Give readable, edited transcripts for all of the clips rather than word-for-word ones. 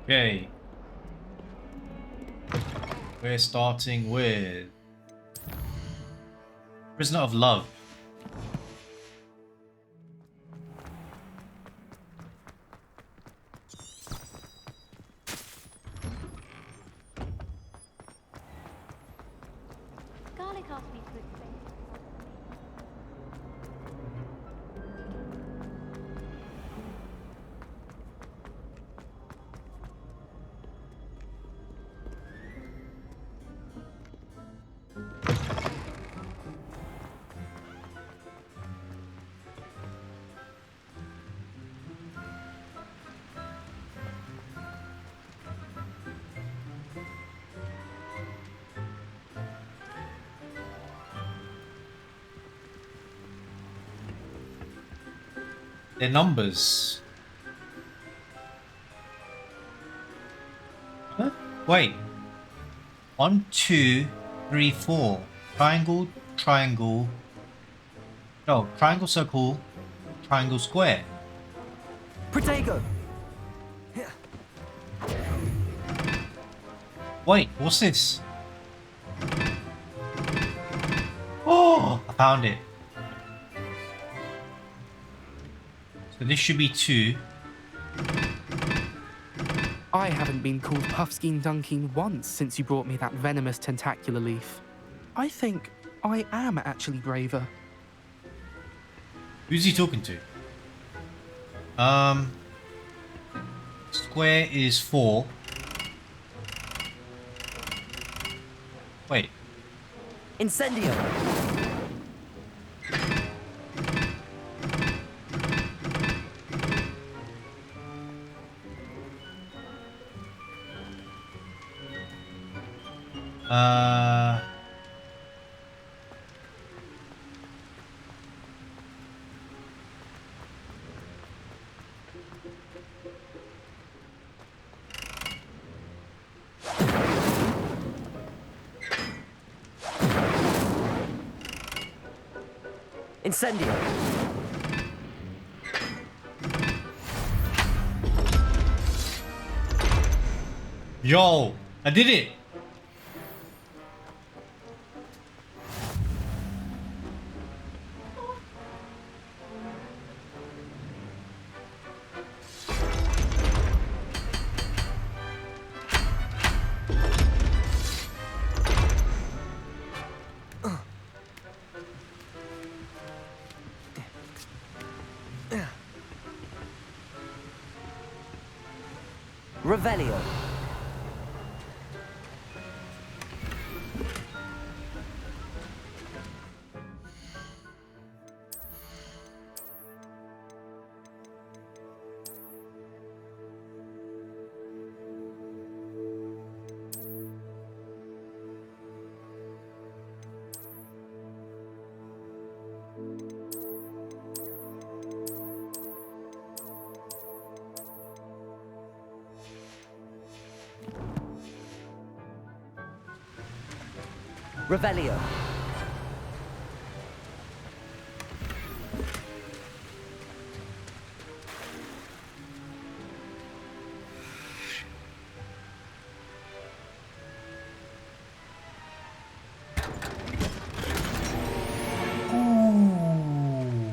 Okay. We're starting with Prisoner of Love. Garlic asked me to explain. Their numbers. Huh? Wait. 1, 2, 3, 4. Triangle, triangle. No, triangle, circle, triangle, square. Protego! Wait, what's this? Oh, I found it. So this should be 2. I haven't been called Puffskein Dunking once since you brought me that venomous tentacular leaf. I think I am actually braver. Who's he talking to? Square is 4. Wait. Incendio! Incendio! Yo, I did it. Revelio! Revelio! Ooh.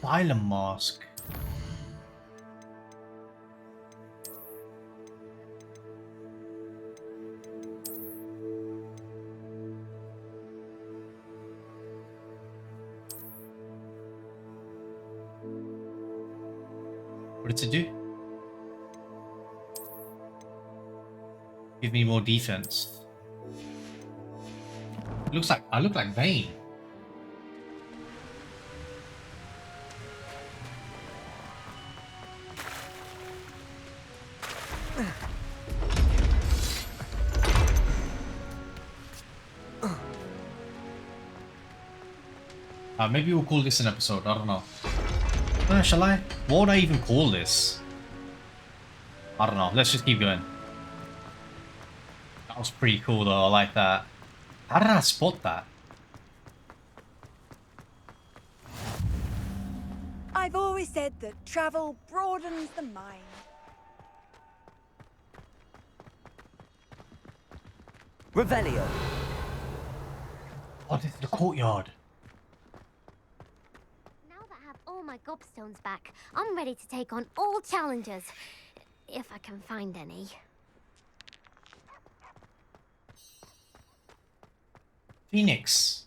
Phylum mask. What did it do? Give me more defense. Looks like I look like Vayne. Maybe we'll call this an episode. I don't know. Shall I? What would I even call this? I don't know. Let's just keep going. That was pretty cool though. I like that. How did I spot that? I've always said that travel broadens the mind. Revelio. Oh, this is the courtyard. Now that I have all my gobstones back, I'm ready to take on all challenges. If I can find any. Phoenix.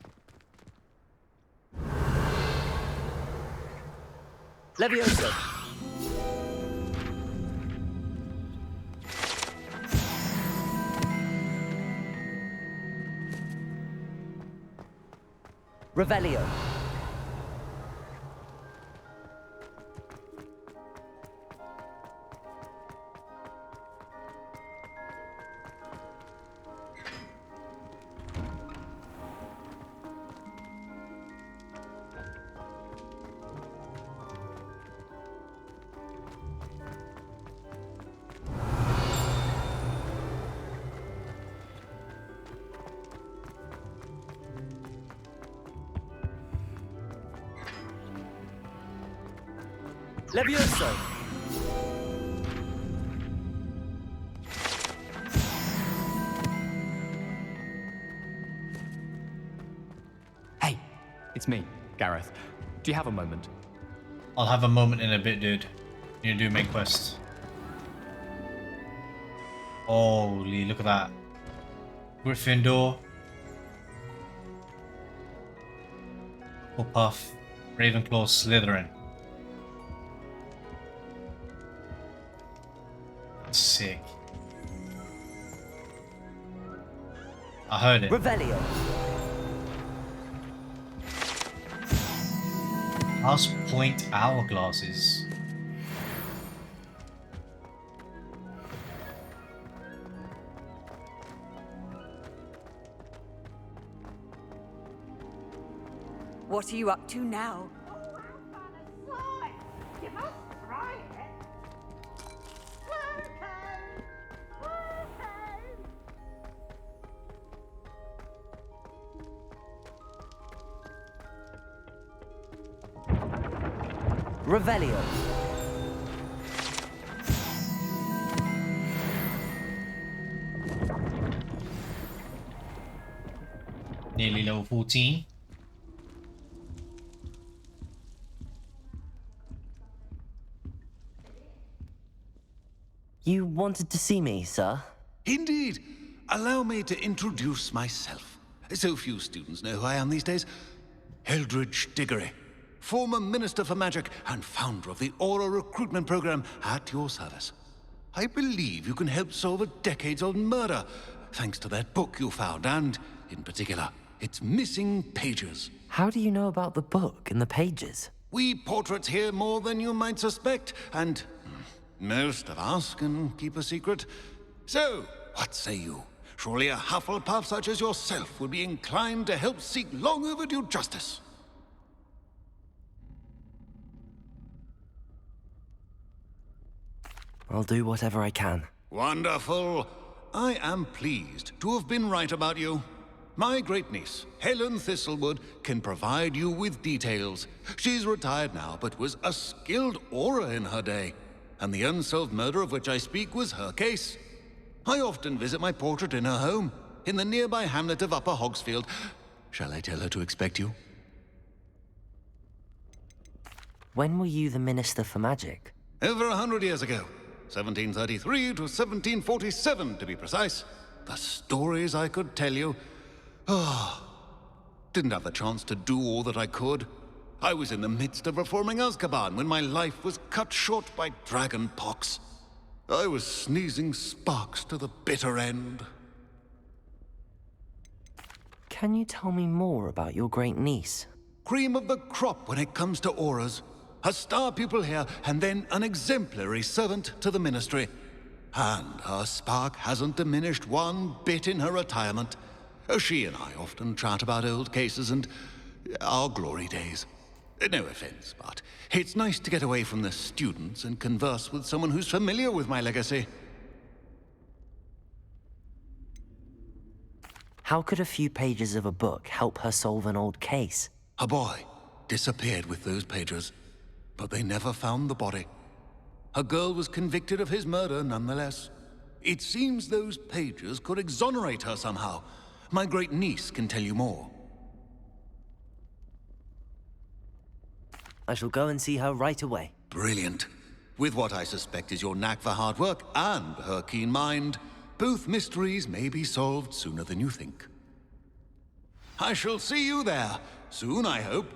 Levioso. Revelio. Levioso. Hey, it's me, Gareth. Do you have a moment? I'll have a moment in a bit, dude. You do main quest. Holy, look at that. Gryffindor. Hufflepuff. Ravenclaw, Slytherin. Sick. I heard it. Revelio. House Point hourglasses. What are you up to now? Revelio. Nearly level 14. You wanted to see me, sir? Indeed. Allow me to introduce myself. So few students know who I am these days. Eldridge Diggory, former Minister for Magic and founder of the Aura Recruitment Program, at your service. I believe you can help solve a decades-old murder, thanks to that book you found, and, in particular, its missing pages. How do you know about the book and the pages? We portraits hear more than you might suspect, and most of us can keep a secret. So, what say you? Surely a Hufflepuff such as yourself would be inclined to help seek long overdue justice. I'll do whatever I can. Wonderful. I am pleased to have been right about you. My great-niece, Helen Thistlewood, can provide you with details. She's retired now, but was a skilled aura in her day. And the unsolved murder of which I speak was her case. I often visit my portrait in her home, in the nearby hamlet of Upper Hogsfield. Shall I tell her to expect you? When were you the Minister for Magic? Over 100 years ago. 1733 to 1747, to be precise. The stories I could tell you. Didn't have the chance to do all that I could. I was in the midst of reforming Azkaban when my life was cut short by dragon pox. I was sneezing sparks to the bitter end. Can you tell me more about your great niece? Cream of the crop when it comes to auras. A star pupil here, and then an exemplary servant to the ministry. And her spark hasn't diminished one bit in her retirement. She and I often chat about old cases and our glory days. No offense, but it's nice to get away from the students and converse with someone who's familiar with my legacy. How could a few pages of a book help her solve an old case? A boy disappeared with those pages, but they never found the body. A girl was convicted of his murder nonetheless. It seems those pages could exonerate her somehow. My great niece can tell you more. I shall go and see her right away. Brilliant. With what I suspect is your knack for hard work and her keen mind, both mysteries may be solved sooner than you think. I shall see you there, soon I hope.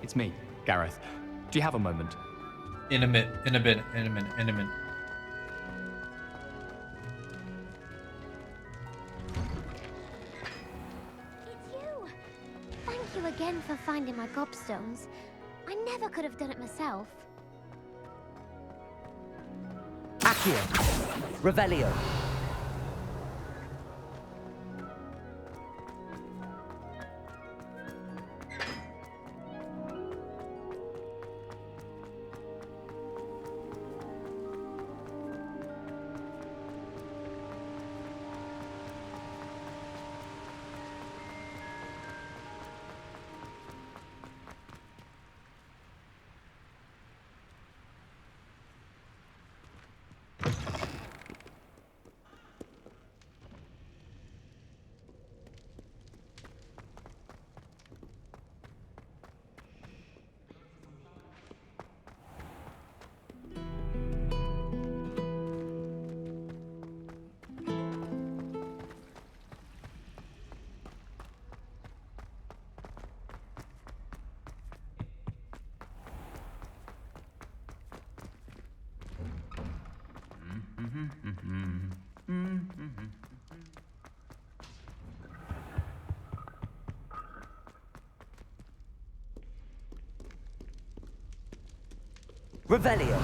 It's me, Gareth. Do you have a moment? In a minute. It's you! Thank you again for finding my gobstones. I never could have done it myself. Accio! Revelio! Revelio!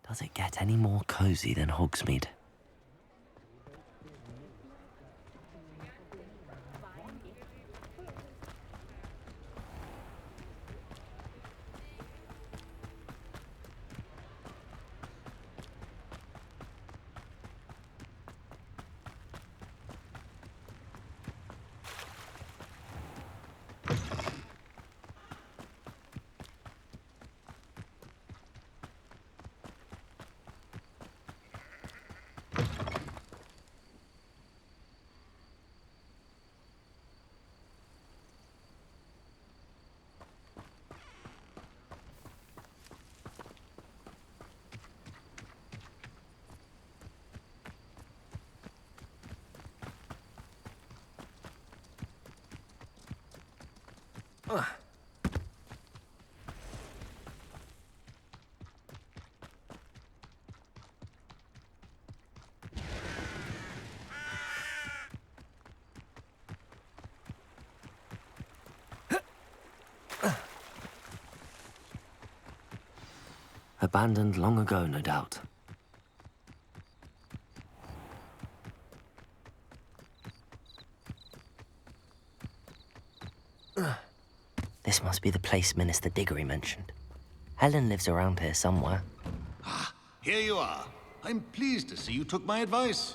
Does it get any more cozy than Hogsmeade? Abandoned long ago, no doubt. This must be the place Minister Diggory mentioned. Helen lives around here somewhere. Ah, here you are. I'm pleased to see you took my advice.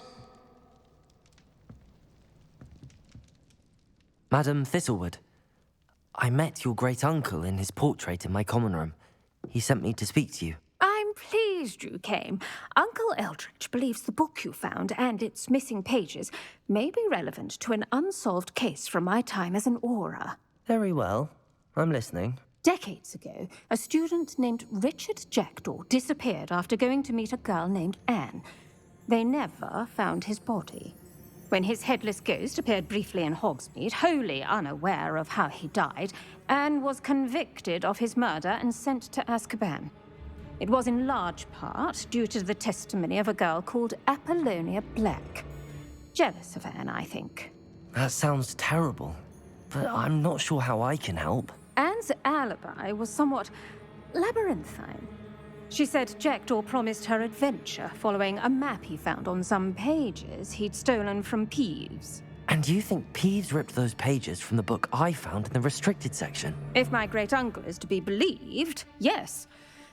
Madam Thistlewood, I met your great-uncle in his portrait in my common room. He sent me to speak to you. I'm pleased you came. Uncle Eldridge believes the book you found and its missing pages may be relevant to an unsolved case from my time as an aura. Very well. I'm listening. Decades ago, a student named Richard Jackdaw disappeared after going to meet a girl named Anne. They never found his body. When his headless ghost appeared briefly in Hogsmeade, wholly unaware of how he died, Anne was convicted of his murder and sent to Azkaban. It was in large part due to the testimony of a girl called Apollonia Black. Jealous of Anne, I think. That sounds terrible, but I'm not sure how I can help. Anne's alibi was somewhat labyrinthine. She said Jackdaw promised her adventure following a map he found on some pages he'd stolen from Peeves. And you think Peeves ripped those pages from the book I found in the restricted section? If my great-uncle is to be believed, yes.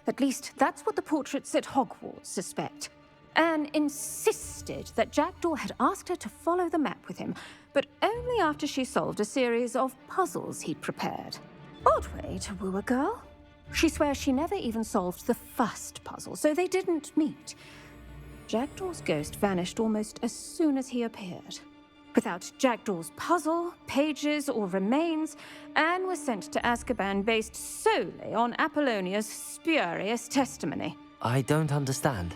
At least that's what the portraits at Hogwarts suspect. Anne insisted that Jackdaw had asked her to follow the map with him, but only after she solved a series of puzzles he'd prepared. Odd way to woo a girl. She swears she never even solved the first puzzle, so they didn't meet. Jackdaw's ghost vanished almost as soon as he appeared. Without Jackdaw's puzzle, pages, or remains, Anne was sent to Azkaban based solely on Apollonia's spurious testimony. I don't understand.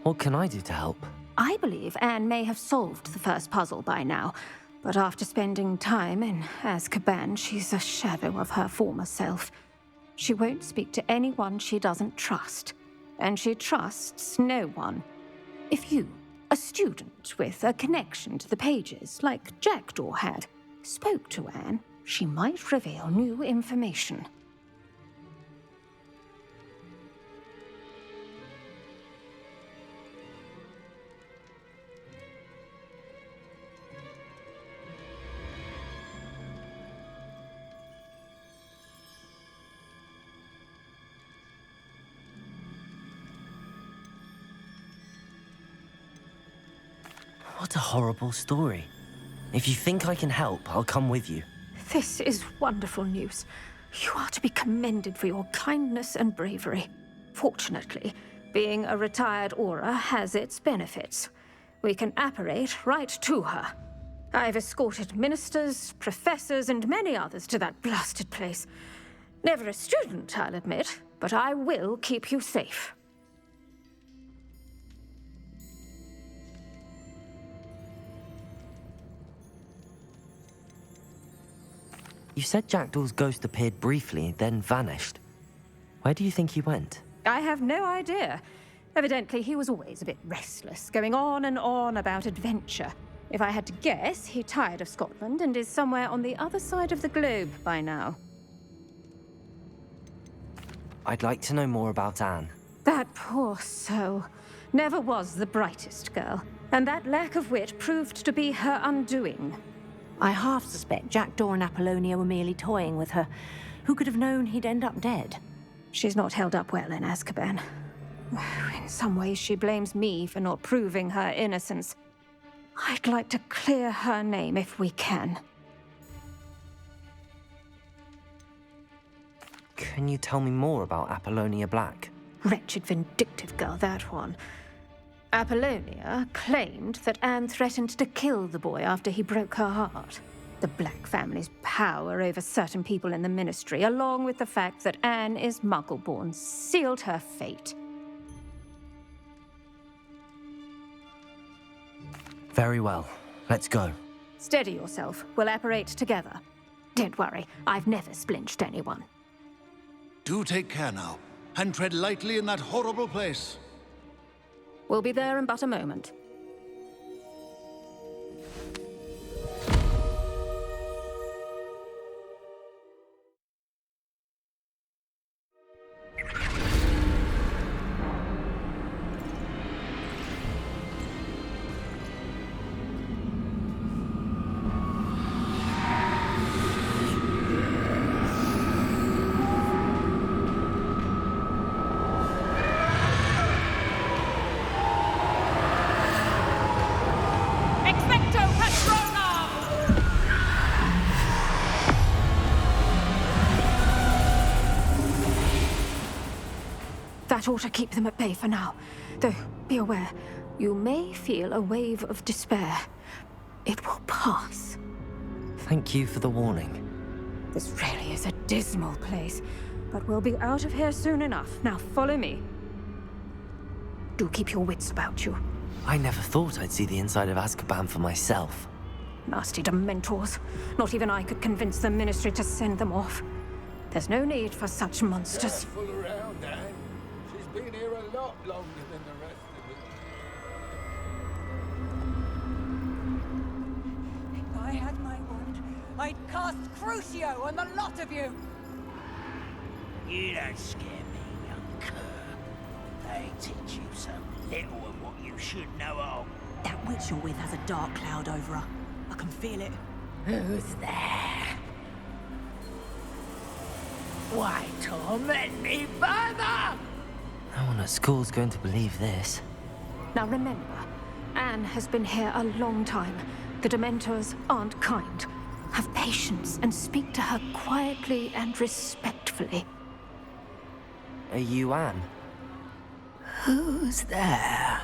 What can I do to help? I believe Anne may have solved the first puzzle by now, but after spending time in Azkaban, she's a shadow of her former self. She won't speak to anyone she doesn't trust, and she trusts no one. If you, a student with a connection to the pages, like Jackdaw had, spoke to Anne, she might reveal new information. What a horrible story. If you think I can help, I'll come with you. This is wonderful news. You are to be commended for your kindness and bravery. Fortunately, being a retired aura has its benefits. We can apparate right to her. I've escorted ministers, professors, and many others to that blasted place. Never a student, I'll admit, but I will keep you safe. You said Jackdaw's ghost appeared briefly, then vanished. Where do you think he went? I have no idea. Evidently, he was always a bit restless, going on and on about adventure. If I had to guess, he tired of Scotland and is somewhere on the other side of the globe by now. I'd like to know more about Anne. That poor soul. Never was the brightest girl, and that lack of wit proved to be her undoing. I half suspect Jackdaw and Apollonia were merely toying with her. Who could have known he'd end up dead? She's not held up well in Azkaban. In some ways, she blames me for not proving her innocence. I'd like to clear her name if we can. Can you tell me more about Apollonia Black? Wretched, vindictive girl, that one. Apollonia claimed that Anne threatened to kill the boy after he broke her heart. The Black family's power over certain people in the Ministry, along with the fact that Anne is Muggle-born, sealed her fate. Very well. Let's go. Steady yourself. We'll apparate together. Don't worry, I've never splinched anyone. Do take care now, and tread lightly in that horrible place. We'll be there in but a moment. That ought to keep them at bay for now. Though, be aware, you may feel a wave of despair. It will pass. Thank you for the warning. This really is a dismal place, but we'll be out of here soon enough. Now follow me. Do keep your wits about you. I never thought I'd see the inside of Azkaban for myself. Nasty Dementors. Not even I could convince the Ministry to send them off. There's no need for such monsters. Careful around, Anne. She's been here a lot longer than the rest of us. If I had my wand, I'd cast Crucio on the lot of you! You don't scare me, young cur. They teach you so little of what you should know of. That witch you're with has a dark cloud over her. I can feel it. Who's there? Why torment me further? No one at school's going to believe this. Now remember, Anne has been here a long time. The Dementors aren't kind. Have patience and speak to her quietly and respectfully. Are you Anne? Who's there?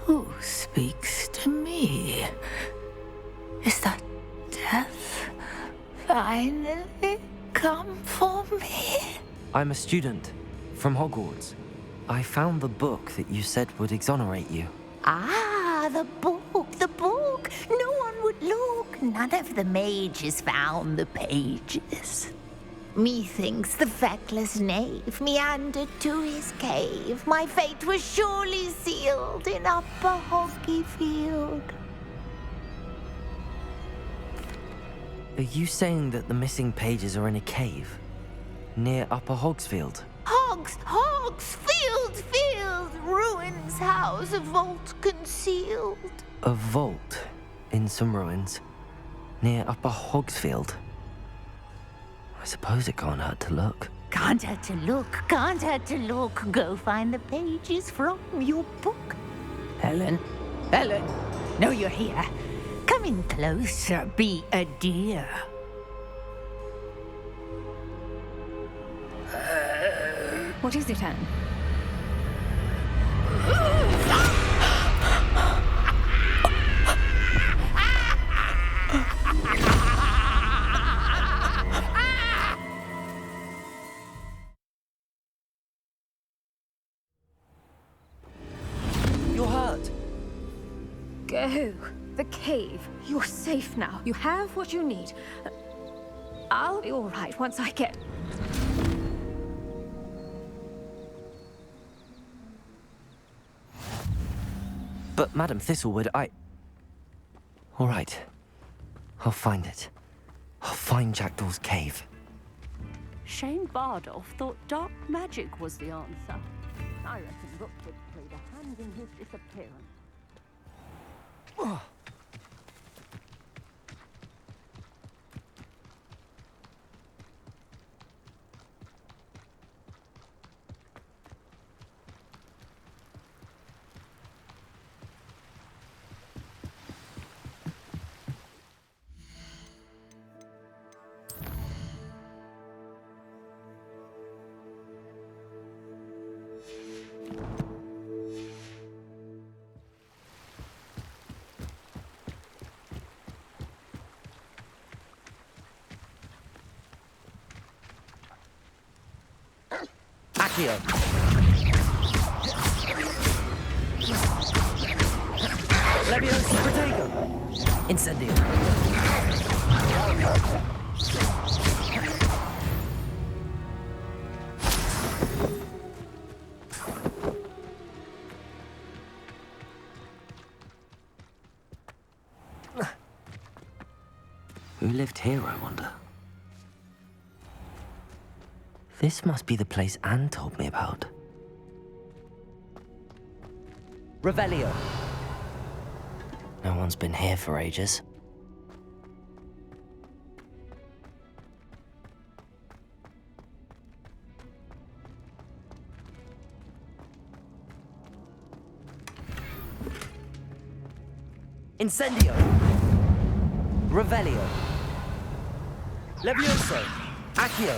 Who speaks to me? Is that death finally come for me? I'm a student from Hogwarts. I found the book that you said would exonerate you. Ah, the book, the book. No one would look. None of the mages found the pages. Methinks the feckless knave meandered to his cave. My fate was surely sealed in Upper Hogsmeade. Are you saying that the missing pages are in a cave? Near Upper Hogsfield? Hogsfield, ruins house, a vault concealed. A vault in some ruins? Near Upper Hogsfield? I suppose it can't hurt to look. Can't hurt to look. Go find the pages from your book. Helen, no, you're here. Come in closer, be a dear. What is it, Anne? You're hurt. Go. The cave. You're safe now. You have what you need. I'll be all right once I get... But Madam Thistlewood, all right. I'll find it. I'll find Jackdaw's cave. Shane Bardolph thought dark magic was the answer. I reckon Rookwood played a hand in his disappearance. Accio. Leviosa Protego. Incendio. Who lived here, I wonder? This must be the place Anne told me about. Revelio. No one's been here for ages. Incendio. Revelio. Levioso. Accio.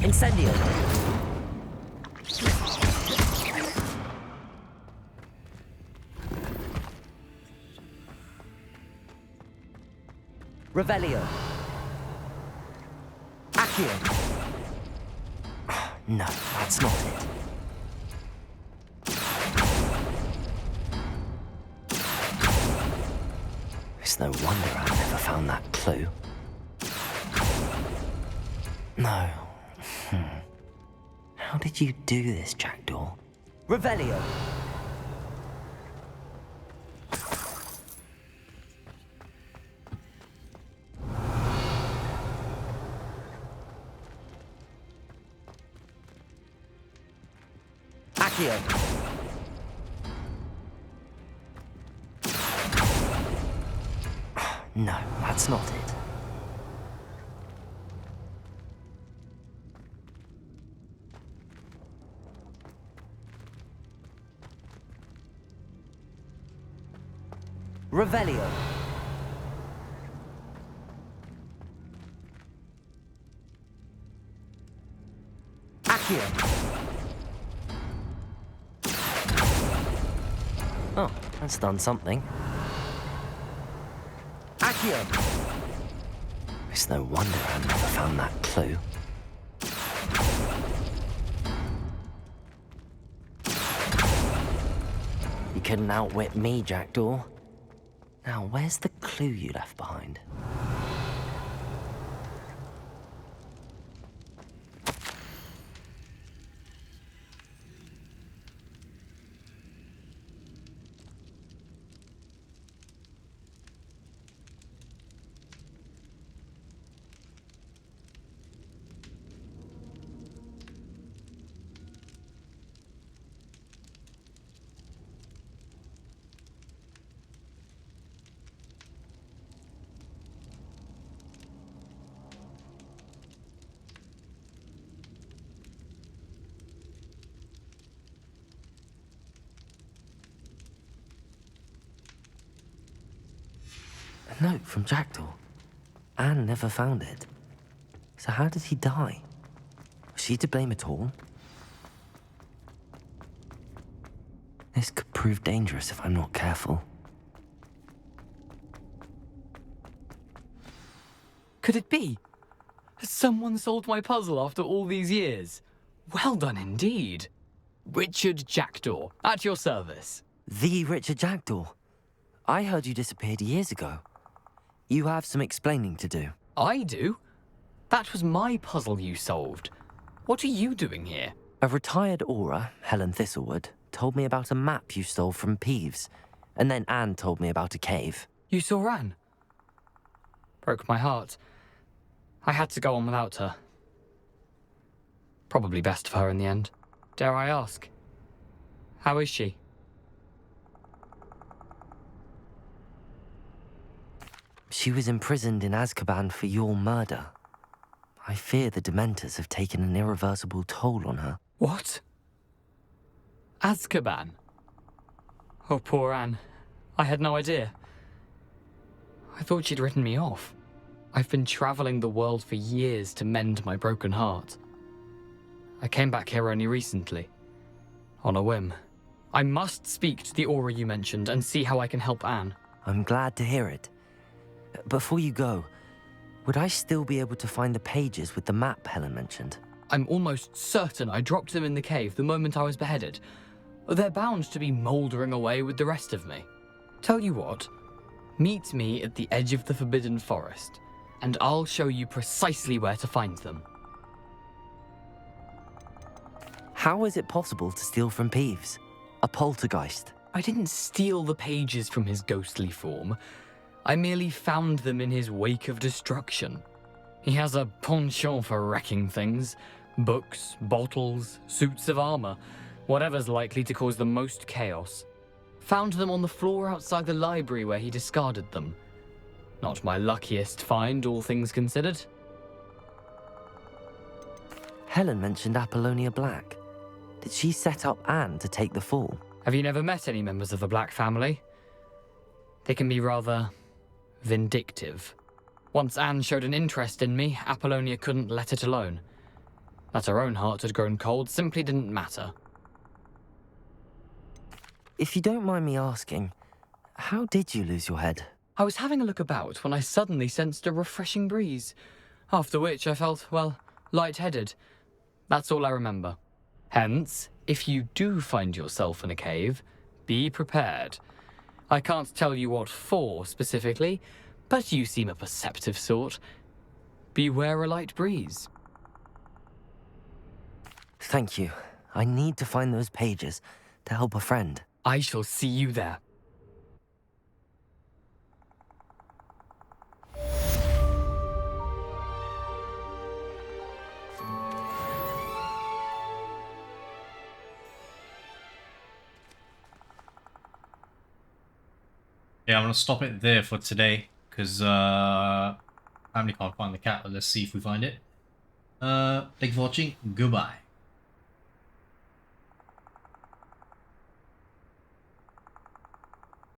Incendio! Revelio! Accio! No, that's not it. It's no wonder I never found that clue. No. How did you do this, Jackdaw? Revelio! Accio! No, that's not it. Revelio. Accio. Oh, that's done something. Accio. It's no wonder I never found that clue. You couldn't outwit me, Jackdaw. Now, where's the clue you left behind? A note from Jackdaw. Anne never found it. So how did he die? Was she to blame at all? This could prove dangerous if I'm not careful. Could it be? Has someone solved my puzzle after all these years? Well done indeed. Richard Jackdaw, at your service. The Richard Jackdaw. I heard you disappeared years ago. You have some explaining to do. I do? That was my puzzle you solved. What are you doing here? A retired Aura, Helen Thistlewood, told me about a map you stole from Peeves, and then Anne told me about a cave. You saw Anne? Broke my heart. I had to go on without her. Probably best for her in the end. Dare I ask? How is she? She was imprisoned in Azkaban for your murder. I fear the Dementors have taken an irreversible toll on her. What? Azkaban? Oh, poor Anne. I had no idea. I thought she'd written me off. I've been traveling the world for years to mend my broken heart. I came back here only recently, on a whim. I must speak to the Aura you mentioned and see how I can help Anne. I'm glad to hear it. Before you go, would I still be able to find the pages with the map Helen mentioned? I'm almost certain I dropped them in the cave the moment I was beheaded. They're bound to be mouldering away with the rest of me. Tell you what, meet me at the edge of the Forbidden Forest, and I'll show you precisely where to find them. How is it possible to steal from Peeves? A poltergeist? I didn't steal the pages from his ghostly form. I merely found them in his wake of destruction. He has a penchant for wrecking things. Books, bottles, suits of armor, whatever's likely to cause the most chaos. Found them on the floor outside the library where he discarded them. Not my luckiest find, all things considered. Helen mentioned Apollonia Black. Did she set up Anne to take the fall? Have you never met any members of the Black family? They can be rather vindictive. Once Anne showed an interest in me, Apollonia couldn't let it alone. That her own heart had grown cold simply didn't matter. If you don't mind me asking, how did you lose your head? I was having a look about when I suddenly sensed a refreshing breeze, after which I felt, well, lightheaded. That's all I remember. Hence, if you do find yourself in a cave, be prepared. I can't tell you what for specifically, but you seem a perceptive sort. Beware a light breeze. Thank you. I need to find those pages to help a friend. I shall see you there. Yeah, I'm gonna stop it there for today because family can't find the cat. But let's see if we find it. Thank you for watching. Goodbye.